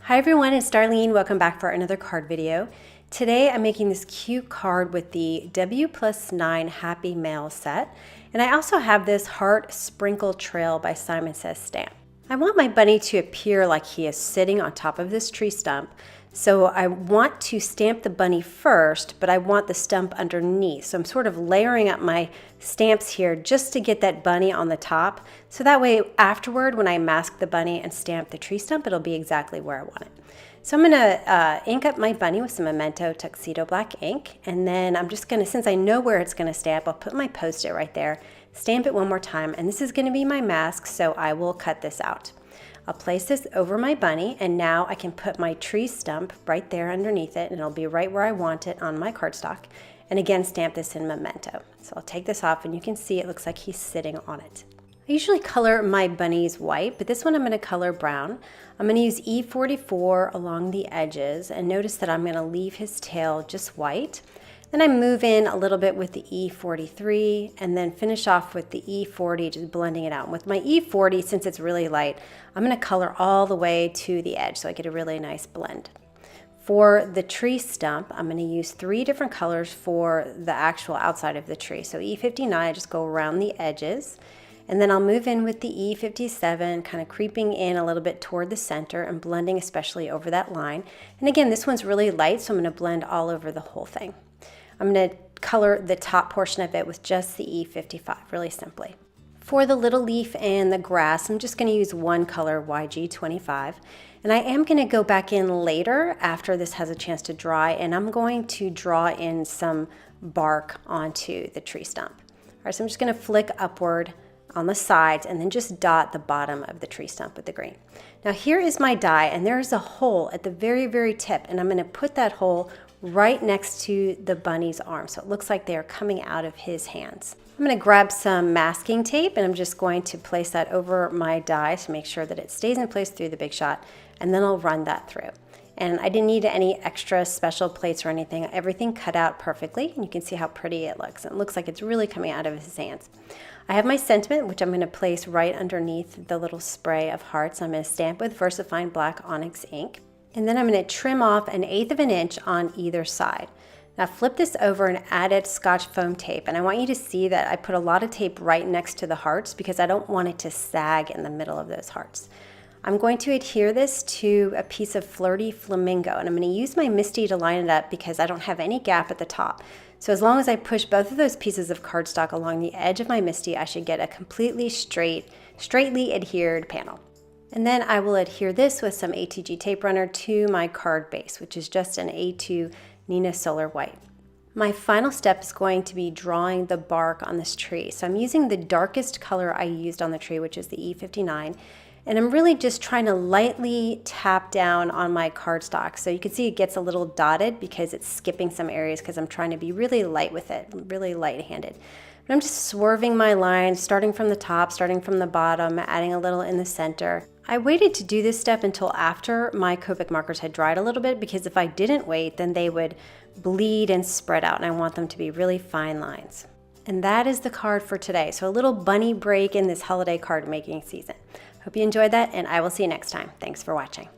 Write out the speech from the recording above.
Hi everyone, it's Darlene. Welcome back for another card video. Today I'm making this cute card with the W+9 Happy Mail set. And I also have this Heart Sprinkle Trail by Simon Says stamp. I want my bunny to appear like he is sitting on top of this tree stump. So I want to stamp the bunny first, but I want the stump underneath. So I'm sort of layering up my stamps here just to get that bunny on the top. So that way afterward, when I mask the bunny and stamp the tree stump, it'll be exactly where I want it. So I'm gonna ink up my bunny with some Memento Tuxedo Black ink. And then I'm just gonna, since I know where it's gonna stamp, I'll put my Post-it right there, stamp it one more time. And this is gonna be my mask, so I will cut this out. I'll place this over my bunny, and now I can put my tree stump right there underneath it, and it'll be right where I want it on my cardstock. And again, stamp this in Memento. So I'll take this off, and you can see it looks like he's sitting on it. I usually color my bunnies white, but this one I'm going to color brown. I'm going to use E44 along the edges, and notice that I'm going to leave his tail just white. Then I move in a little bit with the E43 and then finish off with the E40, just blending it out. With my E40, since it's really light, I'm going to color all the way to the edge so I get a really nice blend. For the tree stump, I'm going to use 3 different colors for the actual outside of the tree. So E59, I just go around the edges. And then I'll move in with the E57, kind of creeping in a little bit toward the center and blending especially over that line. And again, this one's really light, so I'm going to blend all over the whole thing. I'm going to color the top portion of it with just the E55, really simply. For the little leaf and the grass, I'm just going to use one color, YG25. And I am going to go back in later after this has a chance to dry, and I'm going to draw in some bark onto the tree stump. All right, so I'm just going to flick upward on the sides and then just dot the bottom of the tree stump with the green. Now here is my die, and there's a hole at the very, very tip, and I'm going to put that hole right next to the bunny's arm, so it looks like they are coming out of his hands. I'm going to grab some masking tape, and I'm just going to place that over my die to make sure that it stays in place through the Big Shot, and then I'll run that through. And I didn't need any extra special plates or anything. Everything cut out perfectly, and you can see how pretty it looks. It looks like it's really coming out of his hands. I have my sentiment, which I'm going to place right underneath the little spray of hearts. I'm going to stamp with VersaFine Black Onyx ink. And then I'm going to trim off 1/8 of an inch on either side. Now flip this over and added Scotch foam tape. And I want you to see that I put a lot of tape right next to the hearts because I don't want it to sag in the middle of those hearts. I'm going to adhere this to a piece of Flirty Flamingo, and I'm going to use my MISTI to line it up because I don't have any gap at the top. So as long as I push both of those pieces of cardstock along the edge of my MISTI, I should get a completely straightly adhered panel. And then I will adhere this with some ATG tape runner to my card base, which is just an A2 Neenah Solar White. My final step is going to be drawing the bark on this tree. So I'm using the darkest color I used on the tree, which is the E59. And I'm really just trying to lightly tap down on my cardstock. So you can see it gets a little dotted because it's skipping some areas because I'm trying to be really light with it, really light-handed. But I'm just swerving my lines, starting from the top, starting from the bottom, adding a little in the center. I waited to do this step until after my Copic markers had dried a little bit because if I didn't wait, then they would bleed and spread out, and I want them to be really fine lines. And that is the card for today. So a little bunny break in this holiday card making season. Hope you enjoyed that, and I will see you next time. Thanks for watching.